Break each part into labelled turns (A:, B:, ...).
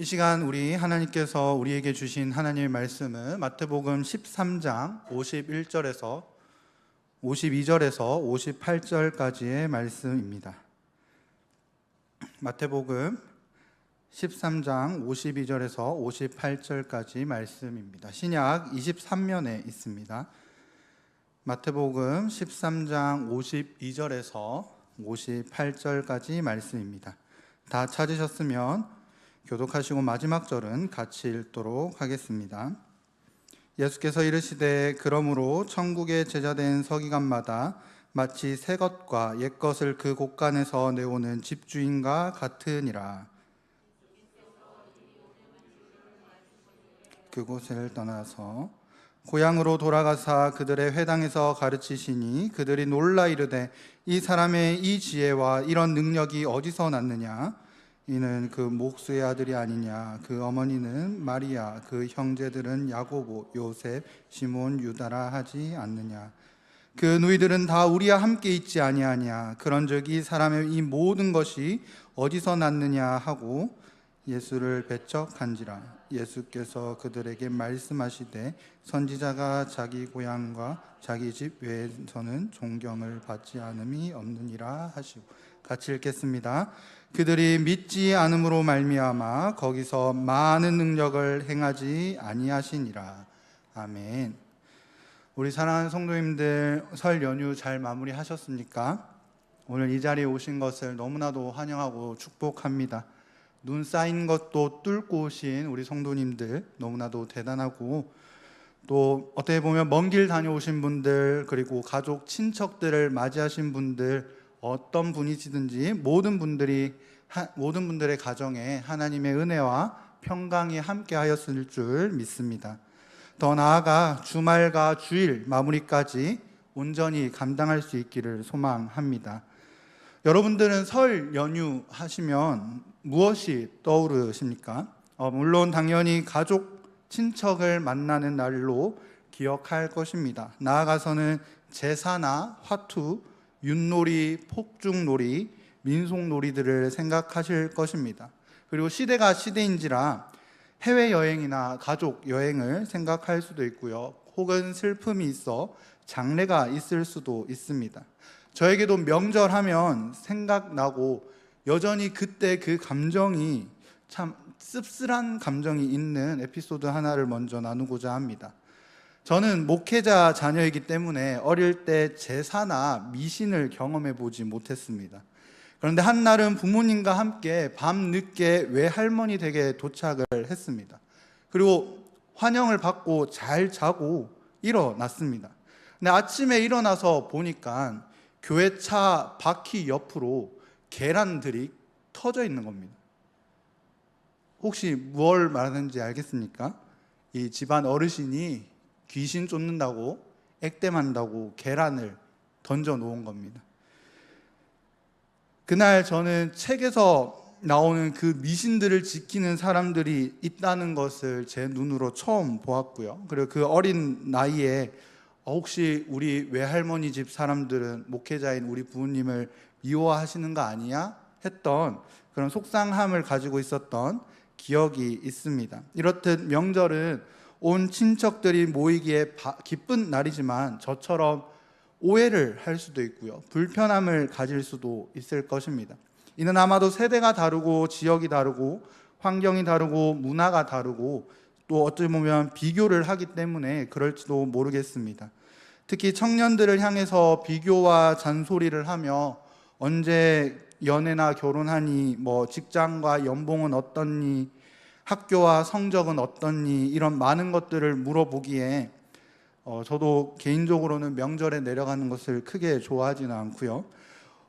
A: 이 시간 우리 하나님께서 우리에게 주신 하나님의 말씀은 마태복음 13장 51절에서 52절에서 58절까지의 말씀입니다. 마태복음 13장 52절에서 58절까지 말씀입니다. 신약 23면에 있습니다. 마태복음 13장 52절에서 58절까지 말씀입니다. 다 찾으셨으면 교독하시고 마지막 절은 같이 읽도록 하겠습니다. 예수께서 이르시되 그러므로 천국에 제자된 서기관마다 마치 새 것과 옛 것을 그 곳간에서 내오는 집주인과 같으니라. 그곳을 떠나서 고향으로 돌아가사 그들의 회당에서 가르치시니 그들이 놀라 이르되 이 사람의 이 지혜와 이런 능력이 어디서 났느냐? 이는 그 목수의 아들이 아니냐? 그 어머니는 마리아, 그 형제들은 야고보, 요셉, 시몬, 유다라 하지 않느냐? 그 누이들은 다 우리와 함께 있지 아니하냐? 그런즉 이 사람의 이 모든 것이 어디서 났느냐 하고 예수를 배척한지라. 예수께서 그들에게 말씀하시되 선지자가 자기 고향과 자기 집 외에서는 존경을 받지 않음이 없느니라 하시고, 같이 읽겠습니다. 그들이 믿지 않음으로 말미암아 거기서 많은 능력을 행하지 아니하시니라. 아멘. 우리 사랑하는 성도님들, 설 연휴 잘 마무리하셨습니까? 오늘 이 자리에 오신 것을 너무나도 환영하고 축복합니다. 눈 쌓인 것도 뚫고 오신 우리 성도님들 너무나도 대단하고, 또 어떻게 보면 먼 길 다녀오신 분들, 그리고 가족 친척들을 맞이하신 분들, 어떤 분이시든지 모든 분들의 가정에 하나님의 은혜와 평강이 함께 하였을 줄 믿습니다. 더 나아가 주말과 주일 마무리까지 온전히 감당할 수 있기를 소망합니다. 여러분들은 설 연휴 하시면 무엇이 떠오르십니까? 물론 당연히 가족, 친척을 만나는 날로 기억할 것입니다. 나아가서는 제사나 화투, 윷놀이, 폭죽놀이, 민속놀이들을 생각하실 것입니다. 그리고 시대가 시대인지라 해외여행이나 가족여행을 생각할 수도 있고요. 혹은 슬픔이 있어 장례가 있을 수도 있습니다. 저에게도 명절하면 생각나고 여전히 그때 그 감정이 참 씁쓸한 감정이 있는 에피소드 하나를 먼저 나누고자 합니다. 저는 목회자 자녀이기 때문에 어릴 때 제사나 미신을 경험해 보지 못했습니다. 그런데 한날은 부모님과 함께 밤늦게 외할머니 댁에 도착을 했습니다. 그리고 환영을 받고 잘 자고 일어났습니다. 근데 아침에 일어나서 보니까 교회차 바퀴 옆으로 계란들이 터져 있는 겁니다. 혹시 뭘 말하는지 알겠습니까? 이 집안 어르신이 귀신 쫓는다고 액땜한다고 계란을 던져 놓은 겁니다. 그날 저는 책에서 나오는 그 미신들을 지키는 사람들이 있다는 것을 제 눈으로 처음 보았고요. 그리고 그 어린 나이에 혹시 우리 외할머니 집 사람들은 목회자인 우리 부모님을 미워하시는 거 아니야? 했던 그런 속상함을 가지고 있었던 기억이 있습니다. 이렇듯 명절은 온 친척들이 모이기에 기쁜 날이지만 저처럼 오해를 할 수도 있고요, 불편함을 가질 수도 있을 것입니다. 이는 아마도 세대가 다르고 지역이 다르고 환경이 다르고 문화가 다르고 또 어찌 보면 비교를 하기 때문에 그럴지도 모르겠습니다. 특히 청년들을 향해서 비교와 잔소리를 하며 언제 연애나 결혼하니, 직장과 연봉은 어떻니, 학교와 성적은 어떻니, 이런 많은 것들을 물어보기에 저도 개인적으로는 명절에 내려가는 것을 크게 좋아하지는 않고요.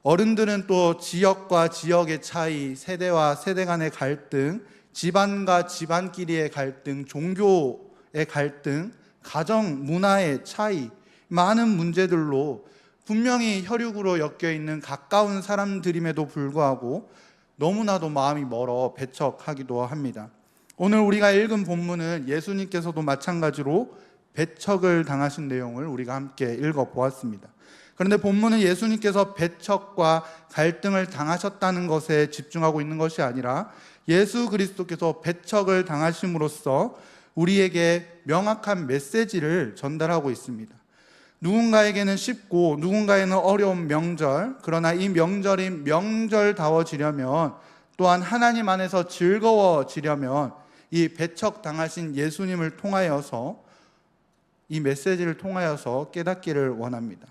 A: 어른들은 또 지역과 지역의 차이, 세대와 세대 간의 갈등, 집안과 집안끼리의 갈등, 종교의 갈등, 가정 문화의 차이, 많은 문제들로 분명히 혈육으로 엮여있는 가까운 사람들임에도 불구하고 너무나도 마음이 멀어 배척하기도 합니다. 오늘 우리가 읽은 본문은 예수님께서도 마찬가지로 배척을 당하신 내용을 우리가 함께 읽어보았습니다. 그런데 본문은 예수님께서 배척과 갈등을 당하셨다는 것에 집중하고 있는 것이 아니라 예수 그리스도께서 배척을 당하심으로써 우리에게 명확한 메시지를 전달하고 있습니다. 누군가에게는 쉽고 누군가에는 어려운 명절, 그러나 이 명절이 명절다워지려면, 또한 하나님 안에서 즐거워지려면 이 배척당하신 예수님을 통하여서, 이 메시지를 통하여서 깨닫기를 원합니다.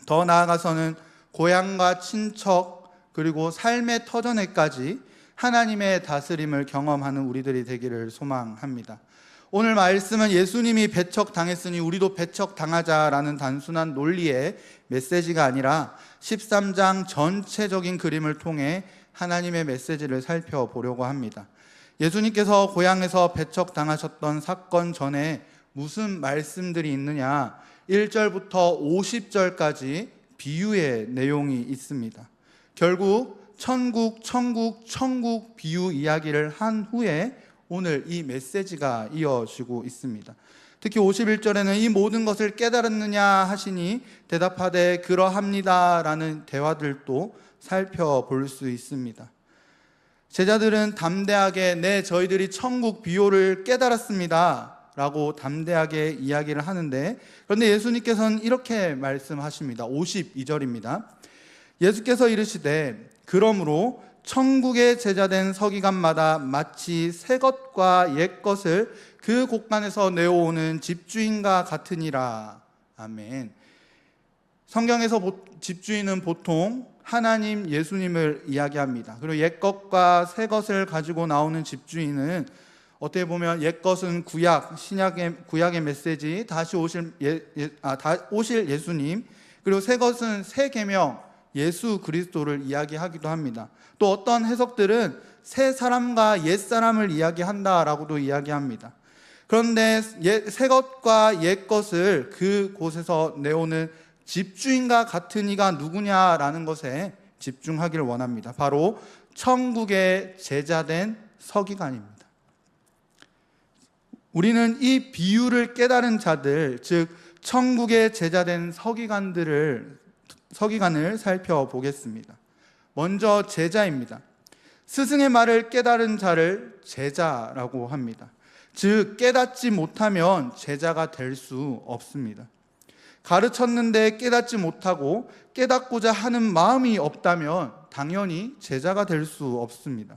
A: 더 나아가서는 고향과 친척 그리고 삶의 터전에까지 하나님의 다스림을 경험하는 우리들이 되기를 소망합니다. 오늘 말씀은 예수님이 배척당했으니 우리도 배척당하자라는 단순한 논리의 메시지가 아니라 13장 전체적인 그림을 통해 하나님의 메시지를 살펴보려고 합니다. 예수님께서 고향에서 배척당하셨던 사건 전에 무슨 말씀들이 있느냐? 1절부터 50절까지 비유의 내용이 있습니다. 결국 천국 비유 이야기를 한 후에 오늘 이 메시지가 이어지고 있습니다. 특히 51절에는 이 모든 것을 깨달았느냐 하시니 대답하되 그러합니다 라는 대화들도 살펴볼 수 있습니다. 제자들은 담대하게 네, 저희들이 천국 비유를 깨달았습니다 라고 담대하게 이야기를 하는데, 그런데 예수님께서는 이렇게 말씀하십니다. 52절입니다. 예수께서 이르시되 그러므로 천국의 제자된 서기관마다 마치 새 것과 옛 것을 그 곳간에서 내어오는 집주인과 같으니라. 아멘. 성경에서 집주인은 보통 하나님 예수님을 이야기합니다. 그리고 옛 것과 새 것을 가지고 나오는 집주인은 어떻게 보면 옛 것은 구약의 메시지, 다시 오실 예수님, 그리고 새 것은 새 계명 예수 그리스도를 이야기하기도 합니다. 또 어떤 해석들은 새 사람과 옛 사람을 이야기한다라고도 이야기합니다. 그런데 새 것과 옛 것을 그 곳에서 내오는 집주인과 같은 이가 누구냐라는 것에 집중하기를 원합니다. 바로 천국의 제자된 서기관입니다. 우리는 이 비유를 깨달은 자들, 즉 천국의 제자된 서기관을 살펴보겠습니다. 먼저 제자입니다. 스승의 말을 깨달은 자를 제자라고 합니다. 즉 깨닫지 못하면 제자가 될 수 없습니다. 가르쳤는데 깨닫지 못하고 깨닫고자 하는 마음이 없다면 당연히 제자가 될 수 없습니다.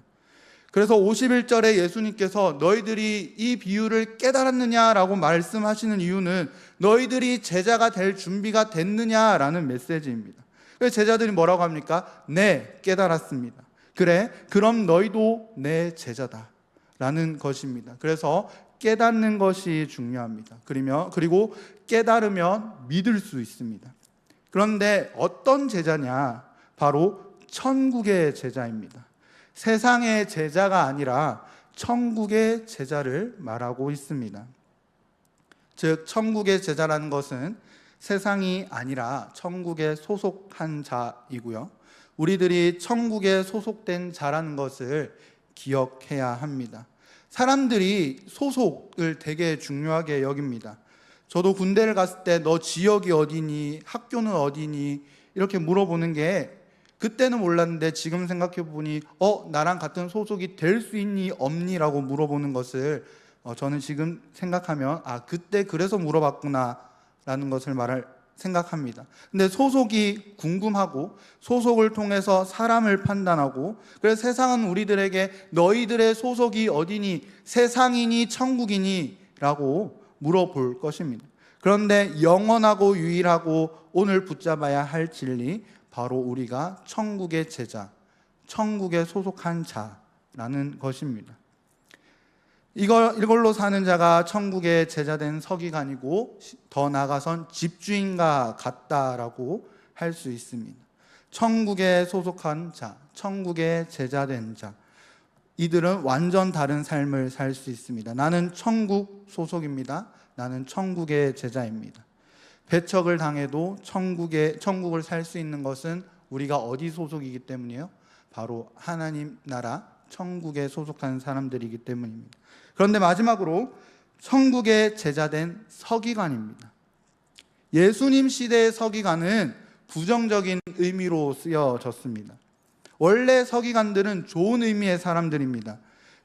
A: 그래서 51절에 예수님께서 너희들이 이 비유를 깨달았느냐라고 말씀하시는 이유는 너희들이 제자가 될 준비가 됐느냐라는 메시지입니다. 그래서 제자들이 뭐라고 합니까? 네, 깨달았습니다. 그래, 그럼 너희도 내 제자다 라는 것입니다. 그래서 깨닫는 것이 중요합니다. 그리고 깨달으면 믿을 수 있습니다. 그런데 어떤 제자냐? 바로 천국의 제자입니다. 세상의 제자가 아니라 천국의 제자를 말하고 있습니다. 즉 천국의 제자라는 것은 세상이 아니라 천국에 소속한 자이고요. 우리들이 천국에 소속된 자라는 것을 기억해야 합니다. 사람들이 소속을 되게 중요하게 여깁니다. 저도 군대를 갔을 때 너 지역이 어디니? 학교는 어디니? 이렇게 물어보는 게 그때는 몰랐는데 지금 생각해 보니 나랑 같은 소속이 될 수 있니 없니? 라고 물어보는 것을 저는 지금 생각하면 그때 그래서 물어봤구나 라는 것을 생각합니다. 근데 소속이 궁금하고 소속을 통해서 사람을 판단하고, 그래서 세상은 우리들에게 너희들의 소속이 어디니? 세상이니 천국이니? 라고 물어볼 것입니다. 그런데 영원하고 유일하고 오늘 붙잡아야 할 진리, 바로 우리가 천국의 제자, 천국에 소속한 자라는 것입니다. 이걸로 사는 자가 천국의 제자된 서기관이고 더 나아가선 집주인과 같다라고 할 수 있습니다. 천국에 소속한 자, 천국의 제자된 자, 이들은 완전 다른 삶을 살 수 있습니다. 나는 천국 소속입니다. 나는 천국의 제자입니다. 배척을 당해도 천국을 살 수 있는 것은 우리가 어디 소속이기 때문이에요? 바로 하나님 나라 천국에 소속한 사람들이기 때문입니다. 그런데 마지막으로 천국의 제자된 서기관입니다. 예수님 시대의 서기관은 부정적인 의미로 쓰여졌습니다. 원래 서기관들은 좋은 의미의 사람들입니다.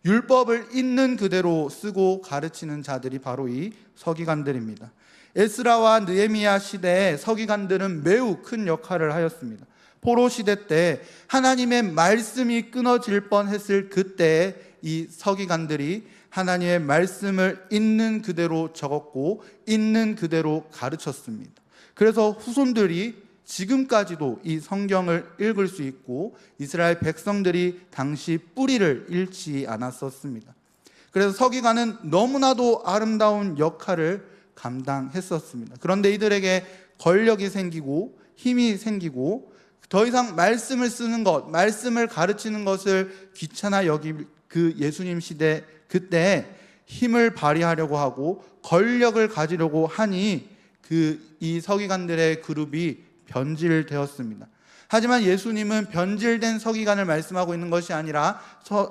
A: 율법을 있는 그대로 쓰고 가르치는 자들이 바로 이 서기관들입니다. 에스라와 느헤미야 시대에 서기관들은 매우 큰 역할을 하였습니다. 포로 시대 때 하나님의 말씀이 끊어질 뻔했을 그때에 이 서기관들이 하나님의 말씀을 있는 그대로 적었고 있는 그대로 가르쳤습니다. 그래서 후손들이 지금까지도 이 성경을 읽을 수 있고 이스라엘 백성들이 당시 뿌리를 잃지 않았었습니다. 그래서 서기관은 너무나도 아름다운 역할을 감당했었습니다. 그런데 이들에게 권력이 생기고 힘이 생기고 더 이상 말씀을 쓰는 것, 말씀을 가르치는 것을 귀찮아 여길 그 예수님 시대 그때 힘을 발휘하려고 하고 권력을 가지려고 하니 이 서기관들의 그룹이 변질되었습니다. 하지만 예수님은 변질된 서기관을 말씀하고 있는 것이 아니라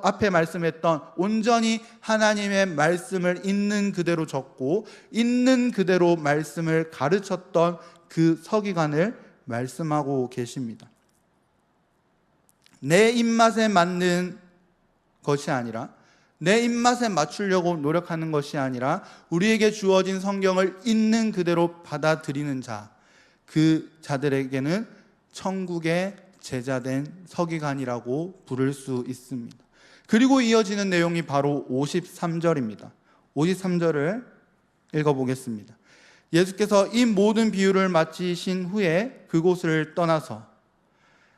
A: 앞에 말씀했던 온전히 하나님의 말씀을 있는 그대로 적고 있는 그대로 말씀을 가르쳤던 그 서기관을 말씀하고 계십니다. 내 입맛에 맞는 것이 아니라 내 입맛에 맞추려고 노력하는 것이 아니라 우리에게 주어진 성경을 있는 그대로 받아들이는 자, 그 자들에게는 천국의 제자된 서기관이라고 부를 수 있습니다. 그리고 이어지는 내용이 바로 53절입니다. 53절을 읽어보겠습니다. 예수께서 이 모든 비유를 마치신 후에 그곳을 떠나서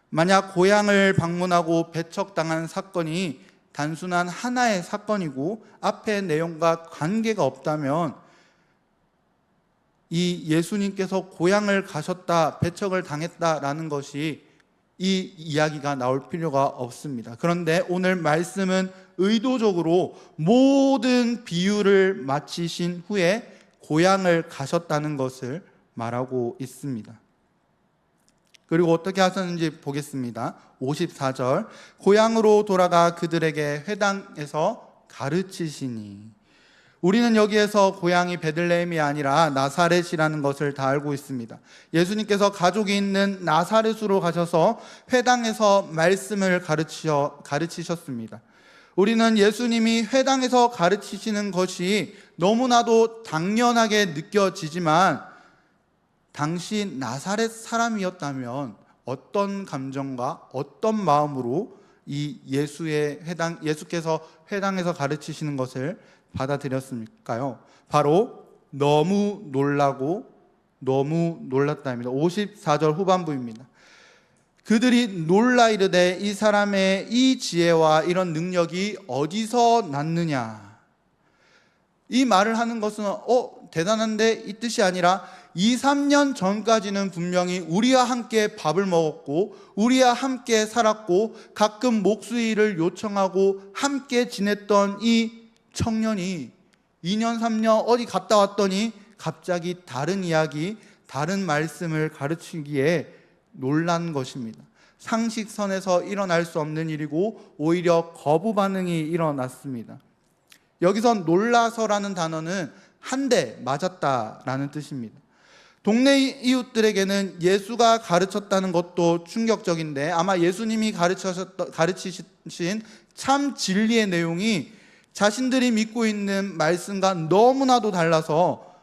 A: 만약 고향을 방문하고 배척당한 사건이 단순한 하나의 사건이고 앞의 내용과 관계가 없다면 이 예수님께서 고향을 가셨다, 배척을 당했다라는 것이 이 이야기가 나올 필요가 없습니다. 그런데 오늘 말씀은 의도적으로 모든 비유를 마치신 후에 고향을 가셨다는 것을 말하고 있습니다. 그리고 어떻게 하셨는지 보겠습니다. 54절, 고향으로 돌아가 그들에게 회당에서 가르치시니. 우리는 여기에서 고향이 베들레헴이 아니라 나사렛이라는 것을 다 알고 있습니다. 예수님께서 가족이 있는 나사렛으로 가셔서 회당에서 말씀을 가르치셨습니다. 우리는 예수님이 회당에서 가르치시는 것이 너무나도 당연하게 느껴지지만 당시 나사렛 사람이었다면 어떤 감정과 어떤 마음으로 이 예수께서 회당에서 가르치시는 것을 받아들였을까요? 바로 너무 놀라고 너무 놀랐다입니다. 54절 후반부입니다. 그들이 놀라 이르되 이 사람의 이 지혜와 이런 능력이 어디서 났느냐. 이 말을 하는 것은 대단한데 이 뜻이 아니라 2, 3년 전까지는 분명히 우리와 함께 밥을 먹었고 우리와 함께 살았고 가끔 목수일을 요청하고 함께 지냈던 이 청년이 2년, 3년 어디 갔다 왔더니 갑자기 다른 이야기, 다른 말씀을 가르치기에 놀란 것입니다. 상식선에서 일어날 수 없는 일이고 오히려 거부 반응이 일어났습니다. 여기서 놀라서라는 단어는 한 대 맞았다라는 뜻입니다. 동네 이웃들에게는 예수가 가르쳤다는 것도 충격적인데 아마 예수님이 가르치신 참 진리의 내용이 자신들이 믿고 있는 말씀과 너무나도 달라서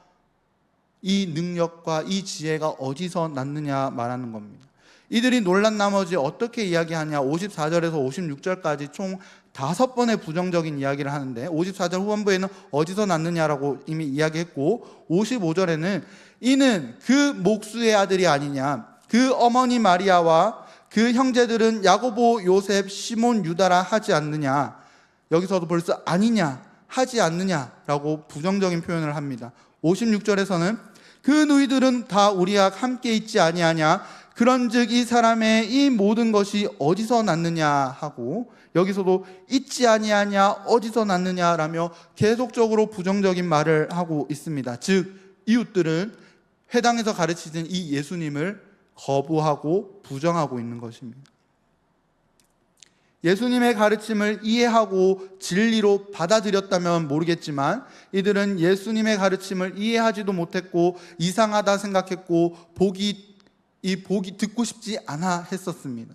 A: 이 능력과 이 지혜가 어디서 났느냐 말하는 겁니다. 이들이 놀란 나머지 어떻게 이야기하냐. 54절에서 56절까지 총 5번의 부정적인 이야기를 하는데 54절 후반부에는 어디서 났느냐라고 이미 이야기했고 55절에는 이는 그 목수의 아들이 아니냐, 그 어머니 마리아와 그 형제들은 야고보, 요셉, 시몬, 유다라 하지 않느냐. 여기서도 벌써 아니냐, 하지 않느냐라고 부정적인 표현을 합니다. 56절에서는 그 누이들은 다 우리와 함께 있지 아니하냐, 그런즉 이 사람의 이 모든 것이 어디서 났느냐 하고 여기서도 있지 아니하냐, 어디서 났느냐라며 계속적으로 부정적인 말을 하고 있습니다. 즉 이웃들은 회당에서 가르치신 이 예수님을 거부하고 부정하고 있는 것입니다. 예수님의 가르침을 이해하고 진리로 받아들였다면 모르겠지만 이들은 예수님의 가르침을 이해하지도 못했고 이상하다 생각했고 보기 듣고 싶지 않아 했었습니다.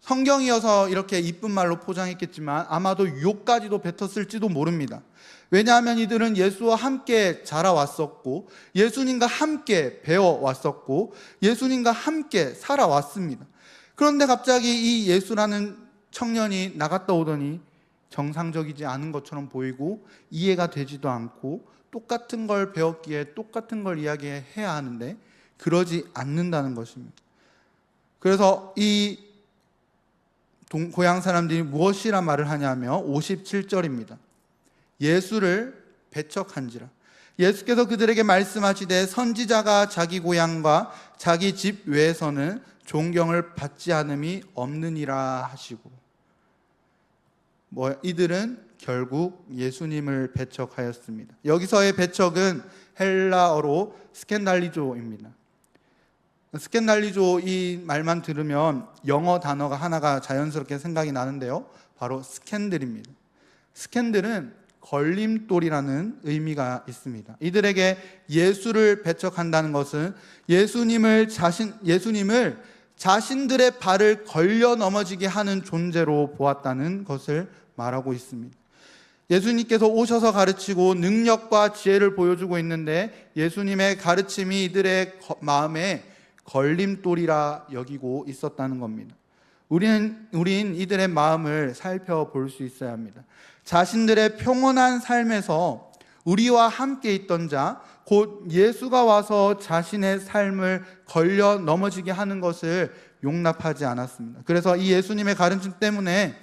A: 성경이어서 이렇게 이쁜 말로 포장했겠지만 아마도 유혹까지도 뱉었을지도 모릅니다. 왜냐하면 이들은 예수와 함께 자라왔었고 예수님과 함께 배워왔었고 예수님과 함께 살아왔습니다. 그런데 갑자기 이 예수라는 청년이 나갔다 오더니 정상적이지 않은 것처럼 보이고 이해가 되지도 않고 똑같은 걸 배웠기에 똑같은 걸 이야기해야 하는데 그러지 않는다는 것입니다. 그래서 이 고향 사람들이 무엇이라 말을 하냐면 57절입니다. 예수를 배척한지라. 예수께서 그들에게 말씀하시되 선지자가 자기 고향과 자기 집 외에서는 존경을 받지 않음이 없느니라 하시고, 이들은 결국 예수님을 배척하였습니다. 여기서의 배척은 헬라어로 스캔달리조입니다. 스캔달리조 이 말만 들으면 영어 단어가 하나가 자연스럽게 생각이 나는데요, 바로 스캔들입니다. 스캔들은 걸림돌이라는 의미가 있습니다. 이들에게 예수를 배척한다는 것은 예수님을 자신들의 발을 걸려 넘어지게 하는 존재로 보았다는 것을 말하고 있습니다. 예수님께서 오셔서 가르치고 능력과 지혜를 보여주고 있는데 예수님의 가르침이 이들의 마음에 걸림돌이라 여기고 있었다는 겁니다. 우린 이들의 마음을 살펴볼 수 있어야 합니다. 자신들의 평온한 삶에서 우리와 함께 있던 자, 곧 예수가 와서 자신의 삶을 걸려 넘어지게 하는 것을 용납하지 않았습니다. 그래서 이 예수님의 가르침 때문에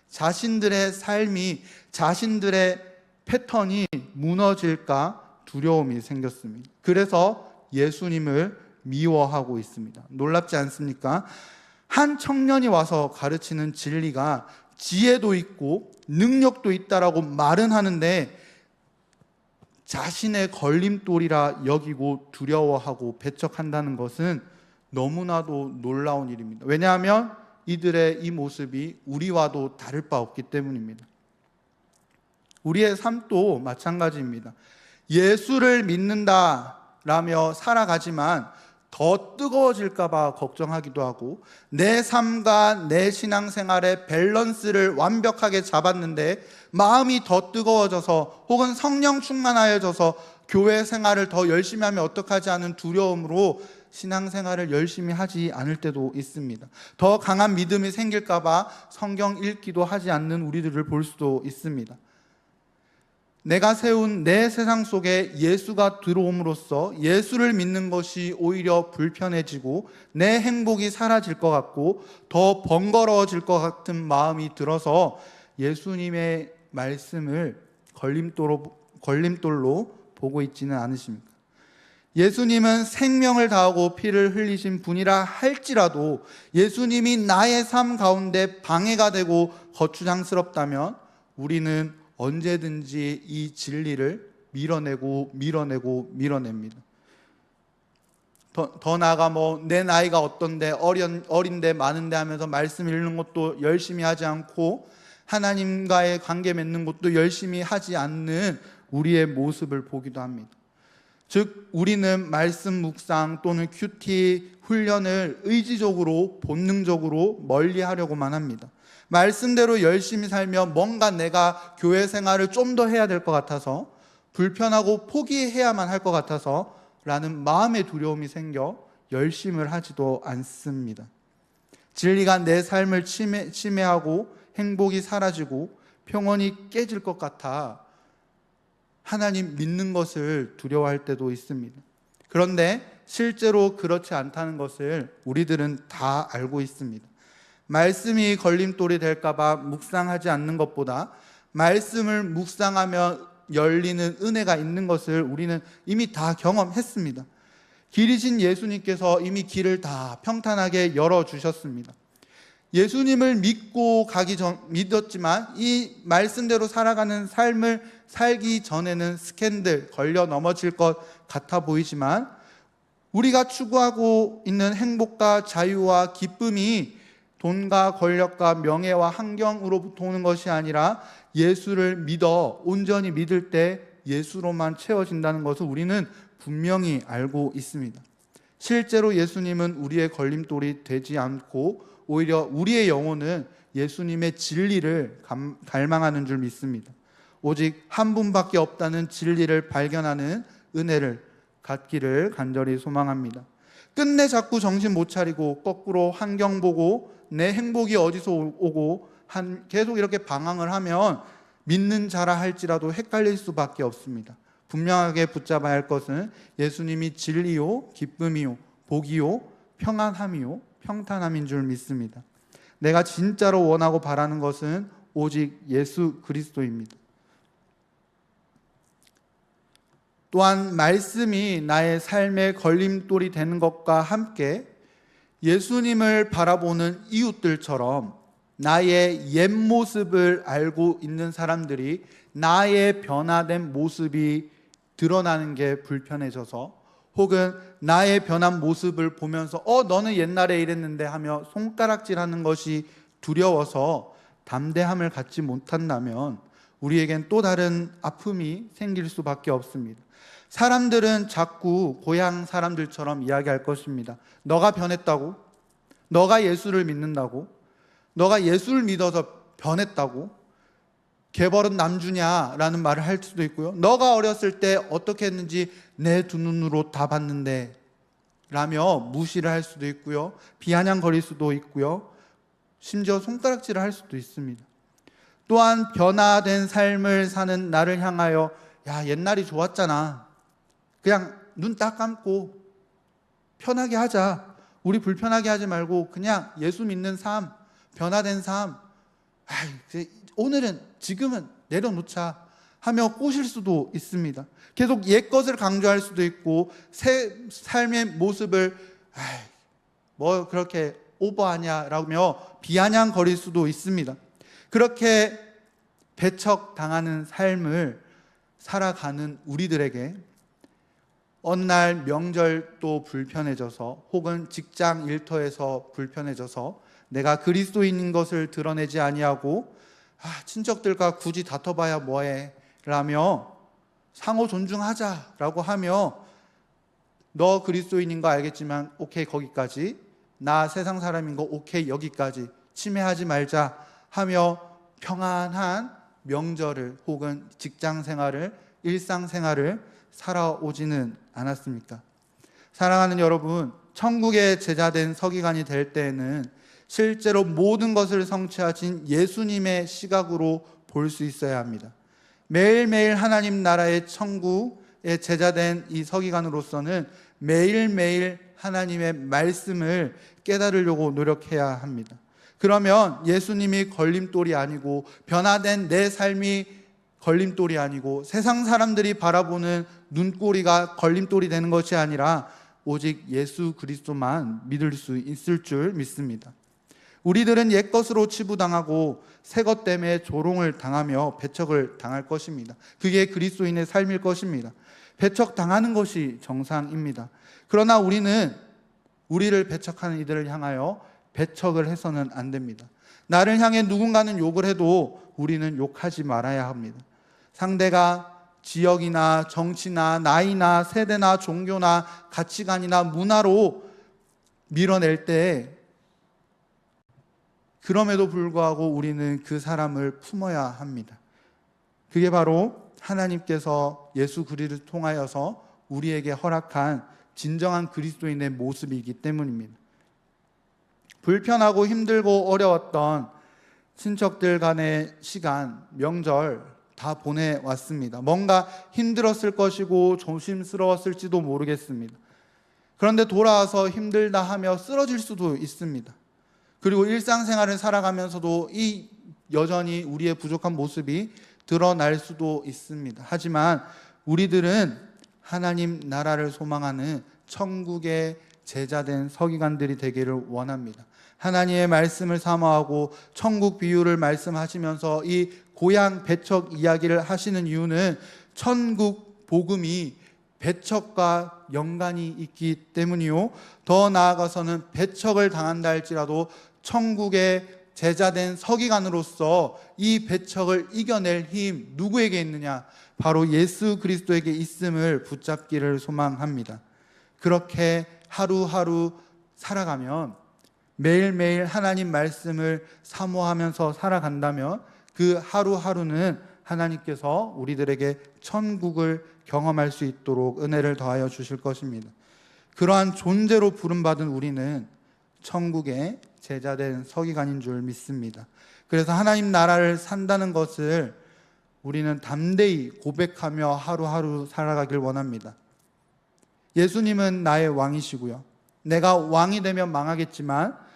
A: 자신들의 삶이, 자신들의 패턴이 무너질까 두려움이 생겼습니다. 그래서 예수님을 미워하고 있습니다. 놀랍지 않습니까? 한 청년이 와서 가르치는 진리가 지혜도 있고 능력도 있다라고 말은 하는데 자신의 걸림돌이라 여기고 두려워하고 배척한다는 것은 너무나도 놀라운 일입니다. 왜냐하면 이들의 이 모습이 우리와도 다를 바 없기 때문입니다. 우리의 삶도 마찬가지입니다. 예수를 믿는다라며 살아가지만 더 뜨거워질까 봐 걱정하기도 하고, 내 삶과 내 신앙생활의 밸런스를 완벽하게 잡았는데 마음이 더 뜨거워져서 혹은 성령 충만하여져서 교회 생활을 더 열심히 하면 어떡하지 하는 두려움으로 신앙생활을 열심히 하지 않을 때도 있습니다. 더 강한 믿음이 생길까 봐 성경 읽기도 하지 않는 우리들을 볼 수도 있습니다. 내가 세운 내 세상 속에 예수가 들어옴으로써 예수를 믿는 것이 오히려 불편해지고 내 행복이 사라질 것 같고 더 번거로워질 것 같은 마음이 들어서 예수님의 말씀을 걸림돌로 보고 있지는 않으십니까? 예수님은 생명을 다하고 피를 흘리신 분이라 할지라도 예수님이 나의 삶 가운데 방해가 되고 거추장스럽다면 우리는 언제든지 이 진리를 밀어냅니다. 더 나아가 내 나이가 어떤데 어린데 많은데 하면서 말씀 읽는 것도 열심히 하지 않고 하나님과의 관계 맺는 것도 열심히 하지 않는 우리의 모습을 보기도 합니다. 즉 우리는 말씀 묵상 또는 큐티 훈련을 의지적으로 본능적으로 멀리하려고만 합니다. 말씀대로 열심히 살면 뭔가 내가 교회 생활을 좀 더 해야 될 것 같아서, 불편하고 포기해야만 할 것 같아서 라는 마음의 두려움이 생겨 열심을 하지도 않습니다. 진리가 내 삶을 침해하고 행복이 사라지고 평온이 깨질 것 같아 하나님 믿는 것을 두려워할 때도 있습니다. 그런데 실제로 그렇지 않다는 것을 우리들은 다 알고 있습니다. 말씀이 걸림돌이 될까 봐 묵상하지 않는 것보다 말씀을 묵상하며 열리는 은혜가 있는 것을 우리는 이미 다 경험했습니다. 길이신 예수님께서 이미 길을 다 평탄하게 열어주셨습니다. 예수님을 믿었지만 이 말씀대로 살아가는 삶을 살기 전에는 스캔들, 걸려 넘어질 것 같아 보이지만 우리가 추구하고 있는 행복과 자유와 기쁨이 돈과 권력과 명예와 환경으로부터 오는 것이 아니라 예수를 믿어 온전히 믿을 때 예수로만 채워진다는 것을 우리는 분명히 알고 있습니다. 실제로 예수님은 우리의 걸림돌이 되지 않고 오히려 우리의 영혼은 예수님의 진리를 갈망하는 줄 믿습니다. 오직 한 분밖에 없다는 진리를 발견하는 은혜를 갖기를 간절히 소망합니다. 끝내 자꾸 정신 못 차리고 거꾸로 환경 보고 내 행복이 어디서 오고 계속 이렇게 방황을 하면 믿는 자라 할지라도 헷갈릴 수밖에 없습니다. 분명하게 붙잡아야 할 것은 예수님이 진리요, 기쁨이요, 복이요, 평안함이요, 평탄함인 줄 믿습니다. 내가 진짜로 원하고 바라는 것은 오직 예수 그리스도입니다. 또한 말씀이 나의 삶의 걸림돌이 되는 것과 함께 예수님을 바라보는 이웃들처럼 나의 옛 모습을 알고 있는 사람들이 나의 변화된 모습이 드러나는 게 불편해져서, 혹은 나의 변한 모습을 보면서 너는 옛날에 이랬는데 하며 손가락질하는 것이 두려워서 담대함을 갖지 못한다면 우리에겐 또 다른 아픔이 생길 수밖에 없습니다. 사람들은 자꾸 고향 사람들처럼 이야기할 것입니다. 너가 변했다고? 너가 예수를 믿는다고? 너가 예수를 믿어서 변했다고? 개벌은 남주냐라는 말을 할 수도 있고요. 너가 어렸을 때 어떻게 했는지 내 두 눈으로 다 봤는데 라며 무시를 할 수도 있고요. 비아냥거릴 수도 있고요. 심지어 손가락질을 할 수도 있습니다. 또한 변화된 삶을 사는 나를 향하여 야, 옛날이 좋았잖아. 그냥 눈 딱 감고 편하게 하자. 우리 불편하게 하지 말고 그냥 예수 믿는 삶, 변화된 삶, 오늘은 지금은 내려놓자 하며 꼬실 수도 있습니다. 계속 옛 것을 강조할 수도 있고 새 삶의 모습을 뭐 그렇게 오버하냐라며 비아냥거릴 수도 있습니다. 그렇게 배척당하는 삶을 살아가는 우리들에게 어느 날 명절도 불편해져서, 혹은 직장 일터에서 불편해져서 내가 그리스도인인 것을 드러내지 아니하고 친척들과 굳이 다퉈봐야 뭐해 라며 상호 존중하자라고 하며 너 그리스도인인 거 알겠지만 오케이 거기까지, 나 세상 사람인 거 오케이 여기까지, 침해하지 말자 하며 평안한 명절을 혹은 직장 생활을, 일상 생활을 살아오지는 않았습니까? 사랑하는 여러분, 천국의 제자된 서기관이 될 때에는 실제로 모든 것을 성취하신 예수님의 시각으로 볼 수 있어야 합니다. 매일매일 하나님 나라의 천국의 제자된 이 서기관으로서는 매일매일 하나님의 말씀을 깨달으려고 노력해야 합니다. 그러면 예수님이 걸림돌이 아니고, 변화된 내 삶이 걸림돌이 아니고, 세상 사람들이 바라보는 눈꼬리가 걸림돌이 되는 것이 아니라 오직 예수 그리스도만 믿을 수 있을 줄 믿습니다. 우리들은 옛것으로 치부당하고 새것 때문에 조롱을 당하며 배척을 당할 것입니다. 그게 그리스도인의 삶일 것입니다. 배척당하는 것이 정상입니다. 그러나 우리를 배척하는 이들을 향하여 배척을 해서는 안 됩니다. 나를 향해 누군가는 욕을 해도 우리는 욕하지 말아야 합니다. 상대가 지역이나 정치나 나이나 세대나 종교나 가치관이나 문화로 밀어낼 때, 그럼에도 불구하고 우리는 그 사람을 품어야 합니다. 그게 바로 하나님께서 예수 그리스도를 통하여서 우리에게 허락한 진정한 그리스도인의 모습이기 때문입니다. 불편하고 힘들고 어려웠던 친척들 간의 시간, 명절 다 보내왔습니다. 뭔가 힘들었을 것이고 조심스러웠을지도 모르겠습니다. 그런데 돌아와서 힘들다 하며 쓰러질 수도 있습니다. 그리고 일상생활을 살아가면서도 여전히 우리의 부족한 모습이 드러날 수도 있습니다. 하지만 우리들은 하나님 나라를 소망하는 천국의 제자된 서기관들이 되기를 원합니다. 하나님의 말씀을 사모하고 천국 비유를 말씀하시면서 이 고향 배척 이야기를 하시는 이유는 천국 복음이 배척과 연관이 있기 때문이요, 더 나아가서는 배척을 당한다 할지라도 천국의 제자된 서기관으로서 이 배척을 이겨낼 힘 누구에게 있느냐? 바로 예수 그리스도에게 있음을 붙잡기를 소망합니다. 그렇게 하루하루 살아가면 매일매일 하나님 말씀을 사모하면서 살아간다면 그 하루하루는 하나님께서 우리들에게 천국을 경험할 수 있도록 은혜를 더하여 주실 것입니다. 그러한 존재로 부름받은 우리는 천국의 제자된 서기관인 줄 믿습니다. 그래서 하나님 나라를 산다는 것을 우리는 담대히 고백하며 하루하루 살아가길 원합니다. 예수님은 나의 왕이시고요, 내가 왕이 되면 망하겠지만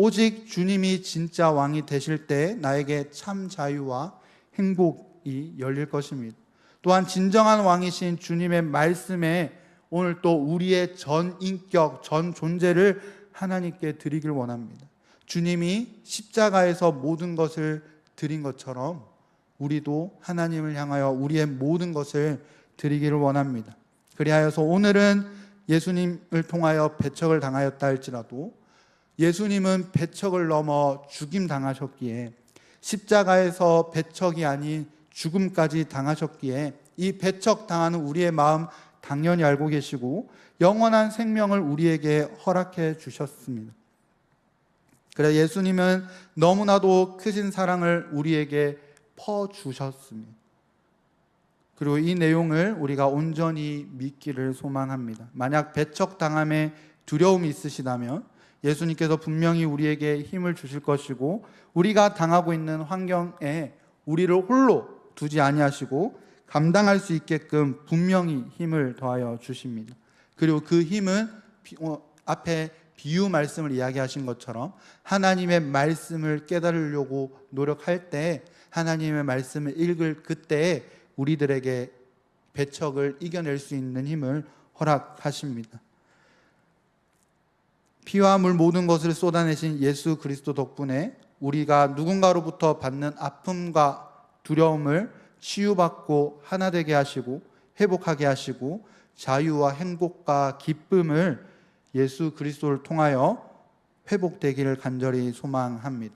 A: 오직 주님이 진짜 왕이 되실 때 나에게 참 자유와 행복이 열릴 것입니다. 또한 진정한 왕이신 주님의 말씀에 오늘 또 우리의 전 인격, 전 존재를 하나님께 드리길 원합니다. 주님이 십자가에서 모든 것을 드린 것처럼 우리도 하나님을 향하여 우리의 모든 것을 드리기를 원합니다. 그리하여서 오늘은 예수님을 통하여 배척을 당하였다 할지라도 예수님은 배척을 넘어 죽임 당하셨기에, 십자가에서 배척이 아닌 죽음까지 당하셨기에 이 배척 당하는 우리의 마음 당연히 알고 계시고 영원한 생명을 우리에게 허락해 주셨습니다. 그래서 예수님은 너무나도 크신 사랑을 우리에게 퍼주셨습니다. 그리고 이 내용을 우리가 온전히 믿기를 소망합니다. 만약 배척당함에 두려움이 있으시다면 예수님께서 분명히 우리에게 힘을 주실 것이고 우리가 당하고 있는 환경에 우리를 홀로 두지 아니하시고 감당할 수 있게끔 분명히 힘을 더하여 주십니다. 그리고 그 힘은 앞에 비유 말씀을 이야기하신 것처럼 하나님의 말씀을 깨달으려고 노력할 때, 하나님의 말씀을 읽을 그때에 우리들에게 배척을 이겨낼 수 있는 힘을 허락하십니다. 피와 물 모든 것을 쏟아내신 예수 그리스도 덕분에 우리가 누군가로부터 받는 아픔과 두려움을 치유받고 하나 되게 하시고 회복하게 하시고 자유와 행복과 기쁨을 예수 그리스도를 통하여 회복되기를 간절히 소망합니다.